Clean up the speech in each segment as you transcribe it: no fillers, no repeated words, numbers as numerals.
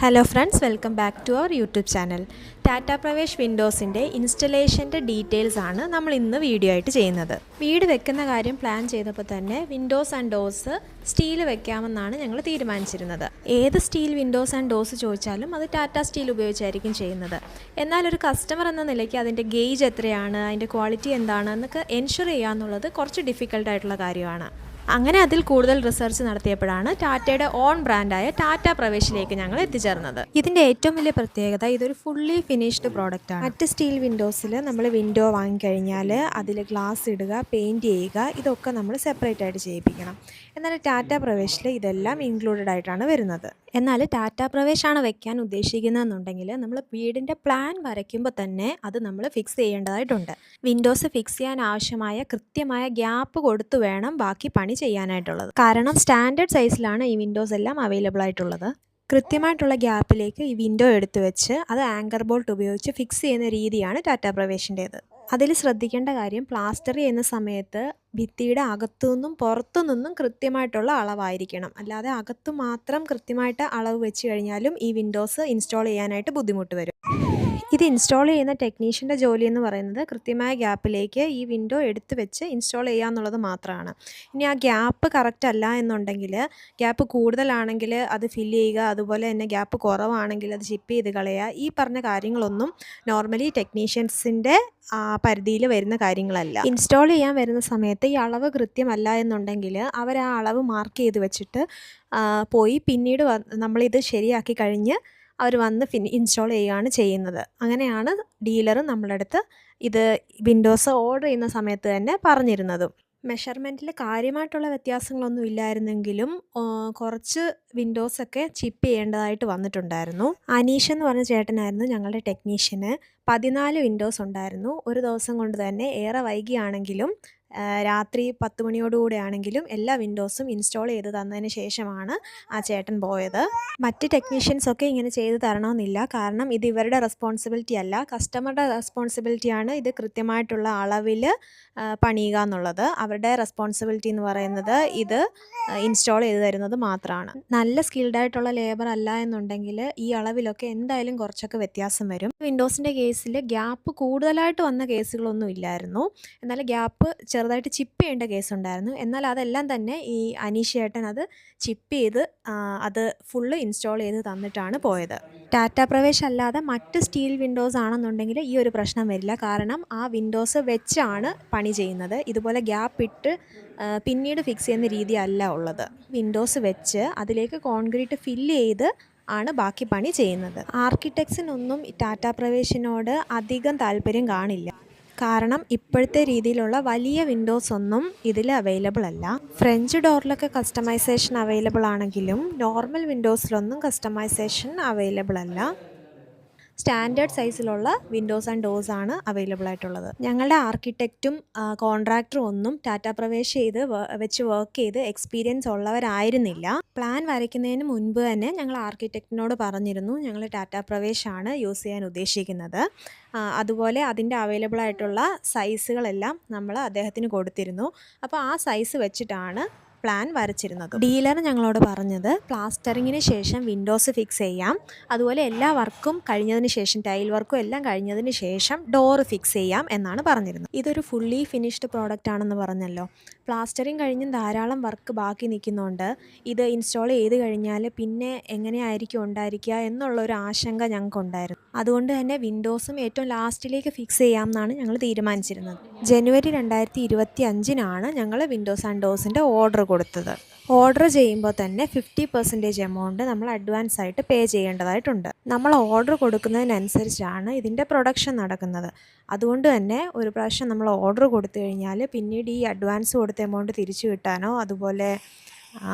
Hello friends, welcome back to our YouTube channel. Tata Pravesh വിൻഡോസിൻ്റെ ഇൻസ്റ്റലേഷൻ്റെ details ആണ് നമ്മൾ ഇന്ന് വീഡിയോ ആയിട്ട് ചെയ്യുന്നത്. വീട് വെക്കുന്ന കാര്യം പ്ലാൻ ചെയ്തപ്പോൾ തന്നെ വിൻഡോസ് ആൻഡ് ഡോർസ് സ്റ്റീൽ വെക്കാമെന്നാണ് ഞങ്ങൾ തീരുമാനിച്ചിരുന്നത്. ഏത് സ്റ്റീൽ വിൻഡോസ് ആൻഡ് ഡോർസ് ചോദിച്ചാലും അത് ടാറ്റ സ്റ്റീൽ ഉപയോഗിച്ചായിരിക്കും ചെയ്യുന്നത്. എന്നാൽ ഒരു കസ്റ്റമർ എന്ന നിലയ്ക്ക് അതിൻ്റെ ഗേജ് എത്രയാണ്, അതിൻ്റെ ക്വാളിറ്റി എന്താണ് എന്നൊക്കെ എൻഷുർ ചെയ്യുക എന്നുള്ളത് കുറച്ച് ഡിഫിക്കൽട്ടായിട്ടുള്ള കാര്യമാണ്. അങ്ങനെ അതിൽ കൂടുതൽ റിസർച്ച് നടത്തിയപ്പോഴാണ് ടാറ്റയുടെ ഓൺ ബ്രാൻഡായ ടാറ്റ പ്രവേശിലേക്ക് ഞങ്ങൾ എത്തിച്ചേർന്നത്. ഇതിൻ്റെ ഏറ്റവും വലിയ പ്രത്യേകത ഇതൊരു ഫുള്ളി ഫിനിഷ്ഡ് പ്രോഡക്റ്റാണ്. മറ്റ് സ്റ്റീൽ വിൻഡോസിൽ നമ്മൾ വിൻഡോ വാങ്ങിക്കഴിഞ്ഞാൽ അതിൽ ഗ്ലാസ് ഇടുക, പെയിൻറ്റ് ചെയ്യുക, ഇതൊക്കെ നമ്മൾ സെപ്പറേറ്റ് ആയിട്ട് ചെയ്യിപ്പിക്കണം. എന്നാൽ ടാറ്റ പ്രവേശിൽ ഇതെല്ലാം ഇൻക്ലൂഡഡ് ആയിട്ടാണ് വരുന്നത്. എന്നാൽ ടാറ്റ പ്രവേശാണ് വെക്കാൻ ഉദ്ദേശിക്കുന്നതെന്നുണ്ടെങ്കിൽ നമ്മൾ വീടിൻ്റെ പ്ലാൻ വരയ്ക്കുമ്പോൾ തന്നെ അത് നമ്മൾ ഫിക്സ് ചെയ്യേണ്ടതായിട്ടുണ്ട്. വിൻഡോസ് ഫിക്സ് ചെയ്യാൻ ആവശ്യമായ കൃത്യമായ ഗ്യാപ്പ് കൊടുത്തു വേണം ബാക്കി പണി ചെയ്യാനായിട്ടുള്ളത്. കാരണം സ്റ്റാൻഡേർഡ് സൈസിലാണ് ഈ വിൻഡോസ് എല്ലാം അവൈലബിൾ ആയിട്ടുള്ളത്. കൃത്യമായിട്ടുള്ള ഗ്യാപ്പിലേക്ക് ഈ വിൻഡോ എടുത്തു വെച്ച് അത് ആങ്കർ ബോൾട്ട് ഉപയോഗിച്ച് ഫിക്സ് ചെയ്യുന്ന രീതിയാണ് ടാറ്റ പ്രവേശിൻ്റേത്. അതിൽ ശ്രദ്ധിക്കേണ്ട കാര്യം, പ്ലാസ്റ്റർ ചെയ്യുന്ന സമയത്ത് ഭിത്തിയുടെ അകത്തുനിന്നും പുറത്തു നിന്നും കൃത്യമായിട്ടുള്ള അളവായിരിക്കണം. അല്ലാതെ അകത്ത് മാത്രം കൃത്യമായിട്ട് അളവ് വെച്ച് കഴിഞ്ഞാലും ഈ വിൻഡോസ് ഇൻസ്റ്റാൾ ചെയ്യാനായിട്ട് ബുദ്ധിമുട്ട് വരും. ഇത് ഇൻസ്റ്റാൾ ചെയ്യുന്ന ടെക്നീഷ്യൻ്റെ ജോലി എന്ന് പറയുന്നത് കൃത്യമായ ഗ്യാപ്പിലേക്ക് ഈ വിൻഡോ എടുത്ത് വെച്ച് ഇൻസ്റ്റാൾ ചെയ്യുക എന്നുള്ളത് മാത്രമാണ്. ഇനി ആ ഗ്യാപ്പ് കറക്റ്റ് അല്ല എന്നുണ്ടെങ്കിൽ, ഗ്യാപ്പ് കൂടുതലാണെങ്കിൽ അത് ഫില്ല് ചെയ്യുക, അതുപോലെ തന്നെ ഗ്യാപ്പ് കുറവാണെങ്കിൽ അത് ഷിപ്പ് ചെയ്ത് കളയുക, ഈ പറഞ്ഞ കാര്യങ്ങളൊന്നും നോർമലി ടെക്നീഷ്യൻസിൻ്റെ പരിധിയിൽ വരുന്ന കാര്യങ്ങളല്ല. ഇൻസ്റ്റാൾ ചെയ്യാൻ വരുന്ന സമയത്ത് ഈ അളവ് കൃത്യമല്ല എന്നുണ്ടെങ്കിൽ അവർ ആ അളവ് മാർക്ക് ചെയ്ത് വെച്ചിട്ട് പോയി പിന്നീട് നമ്മളിത് ശരിയാക്കി കഴിഞ്ഞ് അവർ വന്ന് ഇൻസ്റ്റാൾ ചെയ്യുകയാണ് ചെയ്യുന്നത്. അങ്ങനെയാണ് ഡീലർ നമ്മുടെ അടുത്ത് ഇത് വിൻഡോസ് ഓർഡർ ചെയ്യുന്ന സമയത്ത് തന്നെ പറഞ്ഞിരുന്നതും. മെഷർമെൻറ്റിൽ കാര്യമായിട്ടുള്ള വ്യത്യാസങ്ങളൊന്നും ഇല്ലായിരുന്നെങ്കിലും കുറച്ച് വിൻഡോസൊക്കെ ചിപ്പ് ചെയ്യേണ്ടതായിട്ട് വന്നിട്ടുണ്ടായിരുന്നു. അനീഷ് എന്ന് പറഞ്ഞ ചേട്ടനായിരുന്നു ഞങ്ങളുടെ ടെക്നീഷ്യന്. 14 വിൻഡോസ് ഉണ്ടായിരുന്നു. ഒരു ദിവസം കൊണ്ട് തന്നെ, ഏറെ വൈകിയാണെങ്കിലും രാത്രി 10 മണിയോടുകൂടെ ആണെങ്കിലും എല്ലാ വിൻഡോസും ഇൻസ്റ്റാൾ ചെയ്ത് തന്നതിന് ശേഷമാണ് ആ ചേട്ടൻ പോയത്. മറ്റ് ടെക്നീഷ്യൻസൊക്കെ ഇങ്ങനെ ചെയ്ത് തരണമെന്നില്ല. കാരണം ഇത് ഇവരുടെ റെസ്പോൺസിബിലിറ്റി അല്ല, കസ്റ്റമറുടെ റെസ്പോൺസിബിലിറ്റിയാണ് ഇത് കൃത്യമായിട്ടുള്ള അളവിൽ പണിയുക എന്നുള്ളത്. അവരുടെ റെസ്പോൺസിബിലിറ്റി എന്ന് പറയുന്നത് ഇത് ഇൻസ്റ്റാൾ ചെയ്ത് തരുന്നത് മാത്രമാണ്. നല്ല സ്കിൽഡ് ആയിട്ടുള്ള ലേബർ അല്ല എന്നുണ്ടെങ്കിൽ ഈ അളവിലൊക്കെ എന്തായാലും കുറച്ചൊക്കെ വ്യത്യാസം വരും. വിൻഡോസിൻ്റെ കേസിൽ ഗ്യാപ്പ് കൂടുതലായിട്ട് വന്ന കേസുകളൊന്നും ഇല്ലായിരുന്നു. എന്നാൽ ഗ്യാപ്പ് ചെറുതായിട്ട് ചിപ്പ് ചെയ്യേണ്ട കേസുണ്ടായിരുന്നു. എന്നാൽ അതെല്ലാം തന്നെ ഈ അനീഷ് ചേട്ടൻ അത് ചിപ്പ് ചെയ്ത് അത് ഫുള്ള് ഇൻസ്റ്റാൾ ചെയ്ത് തന്നിട്ടാണ് പോയത്. ടാറ്റ പ്രവേശ് അല്ലാതെ മറ്റ് സ്റ്റീൽ വിൻഡോസ് ആണെന്നുണ്ടെങ്കിൽ ഈ ഒരു പ്രശ്നം വരില്ല. കാരണം ആ വിൻഡോസ് വെച്ചാണ് പണി ചെയ്യുന്നത്. ഇതുപോലെ ഗ്യാപ്പ് ഇട്ട് പിന്നീട് ഫിക്സ് ചെയ്യുന്ന രീതി അല്ല ഉള്ളത്. വിൻഡോസ് വെച്ച് അതിലേക്ക് കോൺക്രീറ്റ് ഫില്ല് ചെയ്ത് ആണ് ബാക്കി പണി ചെയ്യുന്നത്. ആർക്കിടെക്ട്സിനൊന്നും ടാറ്റ പ്രവേശിനോട് അധികം താല്പര്യം കാണില്ല. കാരണം ഇപ്പോഴത്തെ രീതിയിലുള്ള വലിയ വിൻഡോസ് ഒന്നും ഇതിൽ അവൈലബിൾ അല്ല. ഫ്രഞ്ച് ഡോറിലൊക്കെ കസ്റ്റമൈസേഷൻ അവൈലബിൾ ആണെങ്കിലും നോർമൽ വിൻഡോസിലൊന്നും കസ്റ്റമൈസേഷൻ അവൈലബിൾ അല്ല. സ്റ്റാൻഡേർഡ് സൈസിലുള്ള വിൻഡോസ് ആൻഡ് ഡോർസ് ആണ് അവൈലബിൾ ആയിട്ടുള്ളത്. ഞങ്ങളുടെ ആർക്കിടെക്റ്റും കോൺട്രാക്ടറും ഒന്നും ടാറ്റ പ്രവേശ് വെച്ച് വർക്ക് ചെയ്ത് എക്സ്പീരിയൻസ് ഉള്ളവരായിരുന്നില്ല. പ്ലാൻ വരയ്ക്കുന്നതിന് മുൻപ് തന്നെ ഞങ്ങൾ ആർക്കിടെക്റ്റിനോട് പറഞ്ഞിരുന്നു ഞങ്ങൾ ടാറ്റ പ്രവേശാണ് യൂസ് ചെയ്യാൻ ഉദ്ദേശിക്കുന്നത്. അതുപോലെ അതിൻ്റെ അവൈലബിൾ ആയിട്ടുള്ള സൈസുകളെല്ലാം നമ്മൾ അദ്ദേഹത്തിന് കൊടുത്തിരുന്നു. അപ്പോൾ ആ സൈസ് വെച്ചിട്ടാണ് പ്ലാൻ വരച്ചിരുന്നത്. ഡീലർ ഞങ്ങളോട് പറഞ്ഞത് പ്ലാസ്റ്ററിങ്ങിന് ശേഷം വിൻഡോസ് ഫിക്സ് ചെയ്യാം, അതുപോലെ എല്ലാ വർക്കും കഴിഞ്ഞതിന് ശേഷം, ടൈൽ വർക്കും എല്ലാം കഴിഞ്ഞതിന് ശേഷം ഡോറ് ഫിക്സ് ചെയ്യാം എന്നാണ് പറഞ്ഞിരുന്നത്. ഇതൊരു ഫുള്ളി ഫിനിഷ്ഡ് പ്രോഡക്റ്റ് ആണെന്ന് പറഞ്ഞല്ലോ. പ്ലാസ്റ്ററിങ് കഴിഞ്ഞും ധാരാളം വർക്ക് ബാക്കി നിൽക്കുന്നുണ്ട്. ഇത് ഇൻസ്റ്റാൾ ചെയ്ത് കഴിഞ്ഞാൽ പിന്നെ എങ്ങനെയായിരിക്കും ഉണ്ടായിരിക്കുക എന്നുള്ളൊരു ആശങ്ക ഞങ്ങൾക്കുണ്ടായിരുന്നു. അതുകൊണ്ട് തന്നെ വിൻഡോസും ഏറ്റവും ലാസ്റ്റിലേക്ക് ഫിക്സ് ചെയ്യാം എന്നാണ് ഞങ്ങൾ തീരുമാനിച്ചിരുന്നത്. ജനുവരി 2025 ഞങ്ങൾ വിൻഡോസ് ആൻഡ് ഡോർസിൻ്റെ ഓർഡർ കൊടുത്തത്. ഓർഡർ ചെയ്യുമ്പോൾ തന്നെ 50% എമൗണ്ട് നമ്മൾ അഡ്വാൻസ് ആയിട്ട് പേ ചെയ്യേണ്ടതായിട്ടുണ്ട്. നമ്മൾ ഓർഡർ കൊടുക്കുന്നതിനനുസരിച്ചാണ് ഇതിൻ്റെ പ്രൊഡക്ഷൻ നടക്കുന്നത്. അതുകൊണ്ട് തന്നെ ഒരു പ്രാവശ്യം നമ്മൾ ഓർഡർ കൊടുത്തു കഴിഞ്ഞാൽ പിന്നീട് ഈ അഡ്വാൻസ് കൊടുത്ത എമൗണ്ട് തിരിച്ചു കിട്ടാനോ അതുപോലെ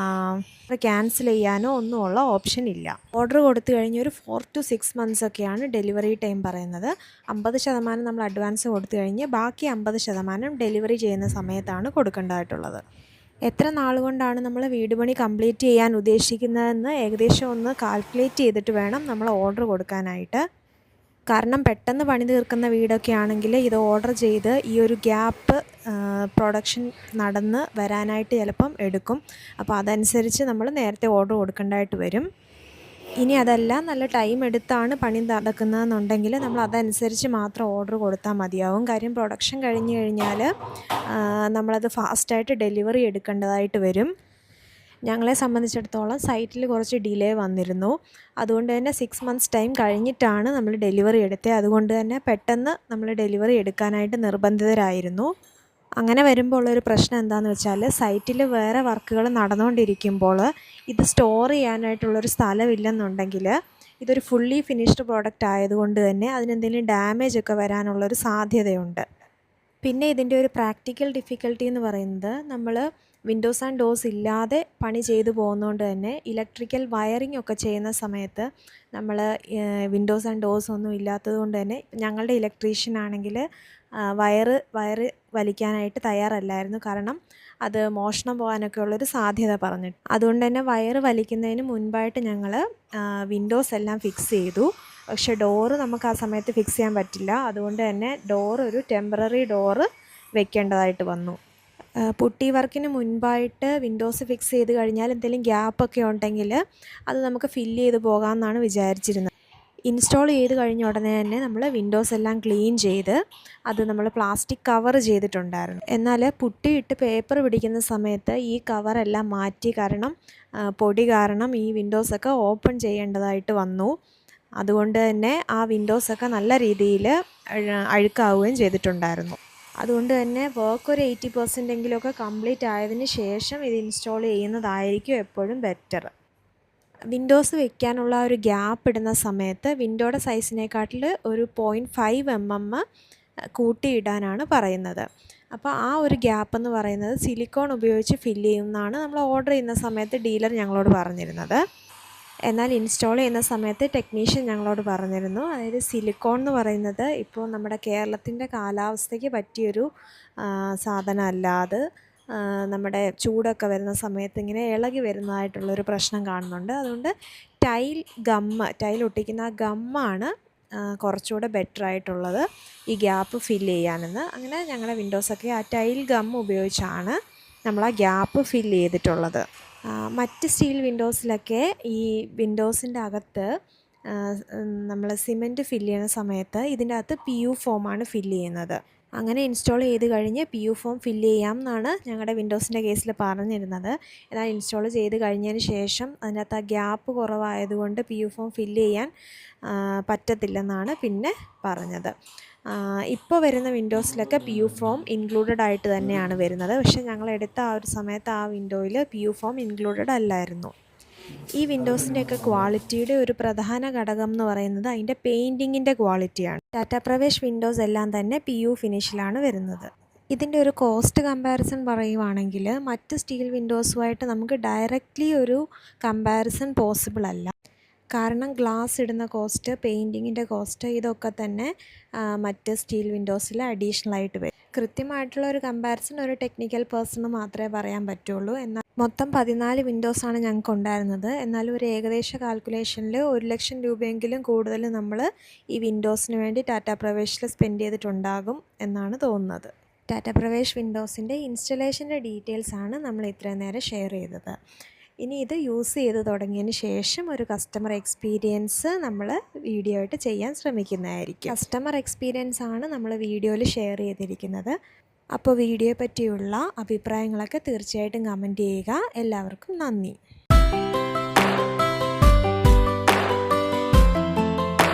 ക്യാൻസൽ ചെയ്യാനോ ഒന്നുമുള്ള ഓപ്ഷൻ ഇല്ല. ഓർഡർ കൊടുത്തു കഴിഞ്ഞ് ഒരു 4 to 6 months ഒക്കെയാണ് ഡെലിവറി ടൈം പറയുന്നത്. 50% നമ്മൾ അഡ്വാൻസ് കൊടുത്തു കഴിഞ്ഞ് ബാക്കി 50% ഡെലിവറി ചെയ്യുന്ന സമയത്താണ് കൊടുക്കേണ്ടതായിട്ടുള്ളത്. എത്ര നാളുകൊണ്ടാണ് നമ്മൾ വീട് പണി കംപ്ലീറ്റ് ചെയ്യാൻ ഉദ്ദേശിക്കുന്നതെന്ന് ഏകദേശം ഒന്ന് കാൽക്കുലേറ്റ് ചെയ്തിട്ട് വേണം നമ്മൾ ഓർഡർ കൊടുക്കാനായിട്ട്. കാരണം പെട്ടെന്ന് പണി തീർക്കുന്ന വീടൊക്കെ ആണെങ്കിൽ ഇത് ഓർഡർ ചെയ്ത് ഈ ഒരു ഗ്യാപ്പ് പ്രൊഡക്ഷൻ നടന്ന് വരാനായിട്ട് ചിലപ്പം എടുക്കും. അപ്പോൾ അതനുസരിച്ച് നമ്മൾ നേരത്തെ ഓർഡർ കൊടുക്കേണ്ടതായിട്ട് വരും. ഇനി അതല്ല നല്ല ടൈം എടുത്താണ് പണി നടക്കുന്നതെന്നുണ്ടെങ്കിൽ നമ്മൾ അതനുസരിച്ച് മാത്രം ഓർഡർ കൊടുത്താൽ മതിയാവും. കാര്യം പ്രൊഡക്ഷൻ കഴിഞ്ഞ് കഴിഞ്ഞാൽ നമ്മളത് ഫാസ്റ്റായിട്ട് ഡെലിവറി എടുക്കേണ്ടതായിട്ട് വരും. ഞങ്ങളെ സംബന്ധിച്ചിടത്തോളം സൈറ്റിൽ കുറച്ച് ഡിലേ വന്നിരുന്നു. അതുകൊണ്ട് തന്നെ 6 മന്ത്സ് ടൈം കഴിഞ്ഞിട്ടാണ് നമ്മൾ ഡെലിവറി എടുത്തത്. അതുകൊണ്ട് തന്നെ പെട്ടെന്ന് നമ്മൾ ഡെലിവറി എടുക്കാനായിട്ട് നിർബന്ധിതരായിരുന്നു. അങ്ങനെ വരുമ്പോൾ ഉള്ളൊരു പ്രശ്നം എന്താണെന്ന് വെച്ചാൽ സൈറ്റിൽ വേറെ വർക്കുകൾ നടന്നുകൊണ്ടിരിക്കുമ്പോൾ ഇത് സ്റ്റോർ ചെയ്യാനായിട്ടുള്ളൊരു സ്ഥലമില്ലെന്നുണ്ടെങ്കിൽ ഇതൊരു ഫുള്ളി ഫിനിഷ്ഡ് പ്രോഡക്റ്റ് ആയതുകൊണ്ട് തന്നെ അതിനെന്തെങ്കിലും ഡാമേജ് ഒക്കെ വരാനുള്ളൊരു സാധ്യതയുണ്ട്. പിന്നെ ഇതിൻ്റെ ഒരു പ്രാക്ടിക്കൽ ഡിഫിക്കൽട്ടി എന്ന് പറയുന്നത് നമ്മൾ വിൻഡോസ് ആൻഡ് ഡോർസ് ഇല്ലാതെ പണി ചെയ്തു പോകുന്നതുകൊണ്ട് തന്നെ ഇലക്ട്രിക്കൽ വയറിംഗ് ഒക്കെ ചെയ്യുന്ന സമയത്ത് നമ്മൾ വിൻഡോസ് ആൻഡ് ഡോർസ് ഒന്നും ഇല്ലാത്തത് കൊണ്ട് തന്നെ ഞങ്ങളുടെ ഇലക്ട്രീഷ്യൻ ആണെങ്കിൽ വയറ് വലിക്കാനായിട്ട് തയ്യാറല്ലായിരുന്നു. കാരണം അത് മോഷണം പോകാനൊക്കെ ഉള്ളൊരു സാധ്യത പറഞ്ഞിട്ട്. അതുകൊണ്ട് തന്നെ വയറ് വലിക്കുന്നതിന് മുൻപായിട്ട് ഞങ്ങൾ വിൻഡോസ് എല്ലാം ഫിക്സ് ചെയ്തു. പക്ഷേ ഡോറ് നമുക്ക് ആ സമയത്ത് ഫിക്സ് ചെയ്യാൻ പറ്റില്ല. അതുകൊണ്ട് തന്നെ ഒരു ടെമ്പററി ഡോറ് വെക്കേണ്ടതായിട്ട് വന്നു. പുട്ടി വർക്കിന് മുൻപായിട്ട് വിൻഡോസ് ഫിക്സ് ചെയ്ത് കഴിഞ്ഞാൽ എന്തെങ്കിലും ഗ്യാപ്പൊക്കെ ഉണ്ടെങ്കിൽ അത് നമുക്ക് ഫില്ല് ചെയ്ത് പോകാമെന്നാണ് വിചാരിച്ചിരുന്നത്. ഇൻസ്റ്റാൾ ചെയ്ത് കഴിഞ്ഞ ഉടനെ തന്നെ നമ്മൾ വിൻഡോസ് എല്ലാം ക്ലീൻ ചെയ്ത് അത് നമ്മൾ പ്ലാസ്റ്റിക് കവർ ചെയ്തിട്ടുണ്ടായിരുന്നു. എന്നാൽ പുട്ടിയിട്ട് പേപ്പർ പിടിക്കുന്ന സമയത്ത് ഈ കവറെല്ലാം മാറ്റി. കാരണം പൊടി കാരണം ഈ വിൻഡോസൊക്കെ ഓപ്പൺ ചെയ്യേണ്ടതായിട്ട് വന്നു. അതുകൊണ്ട് തന്നെ ആ വിൻഡോസൊക്കെ നല്ല രീതിയിൽ അഴുക്കാവുകയും ചെയ്തിട്ടുണ്ടായിരുന്നു. അതുകൊണ്ട് തന്നെ വർക്ക് ഒരു 80% എങ്കിലുമൊക്കെ കംപ്ലീറ്റ് ആയതിന് ശേഷം ഇത് ഇൻസ്റ്റാൾ ചെയ്യുന്നതായിരിക്കും എപ്പോഴും ബെറ്റർ. വിൻഡോസ് വെക്കാനുള്ള ഒരു ഗ്യാപ്പ് ഇടുന്ന സമയത്ത് വിൻഡോയുടെ സൈസിനെക്കാട്ടിൽ ഒരു 0.5 mm കൂട്ടിയിടാനാണ് പറയുന്നത്. അപ്പോൾ ആ ഒരു ഗ്യാപ്പ് എന്ന് പറയുന്നത് സിലിക്കോൺ ഉപയോഗിച്ച് ഫില്ല് ചെയ്യുമെന്നാണ് നമ്മൾ ഓർഡർ ചെയ്യുന്ന സമയത്ത് ഡീലർ ഞങ്ങളോട് പറഞ്ഞിരുന്നത്. എന്നാൽ ഇൻസ്റ്റാൾ ചെയ്യുന്ന സമയത്ത് ടെക്നീഷ്യൻ ഞങ്ങളോട് പറഞ്ഞിരുന്നു, അതായത് സിലിക്കോൺ എന്ന് പറയുന്നത് ഇപ്പോൾ നമ്മുടെ കേരളത്തിൻ്റെ കാലാവസ്ഥയ്ക്ക് പറ്റിയൊരു സാധനം അല്ലാതെ നമ്മുടെ ചൂടൊക്കെ വരുന്ന സമയത്ത് ഇങ്ങനെ ഇളകി വരുന്നതായിട്ടുള്ളൊരു പ്രശ്നം കാണുന്നുണ്ട്. അതുകൊണ്ട് ടൈൽ ഒട്ടിക്കുന്ന ആ ഗമ്മാണ് കുറച്ചുകൂടെ ബെറ്റർ ആയിട്ടുള്ളത് ഈ ഗ്യാപ്പ് ഫില്ല് ചെയ്യാനെന്ന്. അങ്ങനെ ഞങ്ങളുടെ വിൻഡോസൊക്കെ ആ ടൈൽ ഗം ഉപയോഗിച്ചാണ് നമ്മൾ ആ ഗ്യാപ്പ് ഫില്ല് ചെയ്തിട്ടുള്ളത്. മറ്റ് സ്റ്റീൽ വിൻഡോസിലൊക്കെ ഈ വിൻഡോസിൻ്റെ അകത്ത് നമ്മൾ സിമൻറ്റ് ഫില്ല് ചെയ്യുന്ന സമയത്ത് ഇതിൻ്റെ അകത്ത് PU ഫോമാണ് ഫില്ല് ചെയ്യുന്നത്. അങ്ങനെ ഇൻസ്റ്റാൾ ചെയ്ത് കഴിഞ്ഞ് PU ഫോം ഫില്ല് ചെയ്യാം എന്നാണ് ഞങ്ങളുടെ വിൻഡോസിൻ്റെ കേസിൽ പറഞ്ഞിരുന്നത്. എന്നാൽ ഇൻസ്റ്റാൾ ചെയ്ത് കഴിഞ്ഞതിന് ശേഷം അതിനകത്ത് ആ ഗ്യാപ്പ് കുറവായതുകൊണ്ട് PU ഫോം ഫില്ല് ചെയ്യാൻ പറ്റത്തില്ലെന്നാണ് പിന്നെ പറഞ്ഞത്. ഇപ്പോൾ വരുന്ന വിൻഡോസിലൊക്കെ PU ഫോം ഇൻക്ലൂഡഡ് ആയിട്ട് തന്നെയാണ് വരുന്നത്. പക്ഷേ ഞങ്ങളെടുത്ത ആ ഒരു സമയത്ത് ആ വിൻഡോയിൽ PU ഫോം ഇൻക്ലൂഡഡ് അല്ലായിരുന്നു. ഈ വിൻഡോസിൻ്റെയൊക്കെ ക്വാളിറ്റിയുടെ ഒരു പ്രധാന ഘടകം എന്ന് പറയുന്നത് അതിൻ്റെ പെയിൻറ്റിങ്ങിൻ്റെ ക്വാളിറ്റിയാണ്. ടാറ്റ പ്രവേശ് വിൻഡോസ് എല്ലാം തന്നെ PU ഫിനിഷിലാണ് വരുന്നത്. ഇതിൻ്റെ ഒരു കോസ്റ്റ് കമ്പാരിസൺ പറയുവാണെങ്കിൽ മറ്റ് സ്റ്റീൽ വിൻഡോസുമായിട്ട് നമുക്ക് ഡയറക്റ്റ്ലി ഒരു കമ്പാരിസൺ പോസിബിൾ അല്ല. കാരണം ഗ്ലാസ് ഇടുന്ന കോസ്റ്റ്, പെയിൻറ്റിങ്ങിൻ്റെ കോസ്റ്റ്, ഇതൊക്കെ തന്നെ മറ്റ് സ്റ്റീൽ വിൻഡോസിൽ അഡീഷണൽ ആയിട്ട് വരും. കൃത്യമായിട്ടുള്ള ഒരു കമ്പാരിസൺ ഒരു ടെക്നിക്കൽ പേഴ്സണ് മാത്രമേ പറയാൻ പറ്റുള്ളൂ. എന്നാൽ മൊത്തം 14 വിൻഡോസാണ് ഞങ്ങൾക്ക് ഉണ്ടായിരുന്നത്. എന്നാലും ഒരു ഏകദേശ കാൽക്കുലേഷനിൽ 1 ലക്ഷം രൂപയെങ്കിലും കൂടുതൽ നമ്മൾ ഈ വിൻഡോസിന് വേണ്ടി ടാറ്റ പ്രവേശിൽ സ്പെൻഡ് ചെയ്തിട്ടുണ്ടാകും എന്നാണ് തോന്നുന്നത്. ടാറ്റ പ്രവേശ് വിൻഡോസിൻ്റെ ഇൻസ്റ്റലേഷൻ്റെ ഡീറ്റെയിൽസാണ് നമ്മൾ ഇത്രയും നേരം ഷെയർ ചെയ്തത്. ഇനി ഇത് യൂസ് ചെയ്ത് തുടങ്ങിയതിന് ശേഷം ഒരു കസ്റ്റമർ എക്സ്പീരിയൻസ് നമ്മൾ വീഡിയോ ആയിട്ട് ചെയ്യാൻ ശ്രമിക്കുന്നതായിരിക്കും. കസ്റ്റമർ എക്സ്പീരിയൻസ് ആണ് നമ്മൾ വീഡിയോയിൽ ഷെയർ ചെയ്തിരിക്കുന്നത്. അപ്പോൾ വീഡിയോയെ പറ്റിയുള്ള അഭിപ്രായങ്ങളൊക്കെ തീർച്ചയായിട്ടും കമൻറ്റ് ചെയ്യുക. എല്ലാവർക്കും നന്ദി.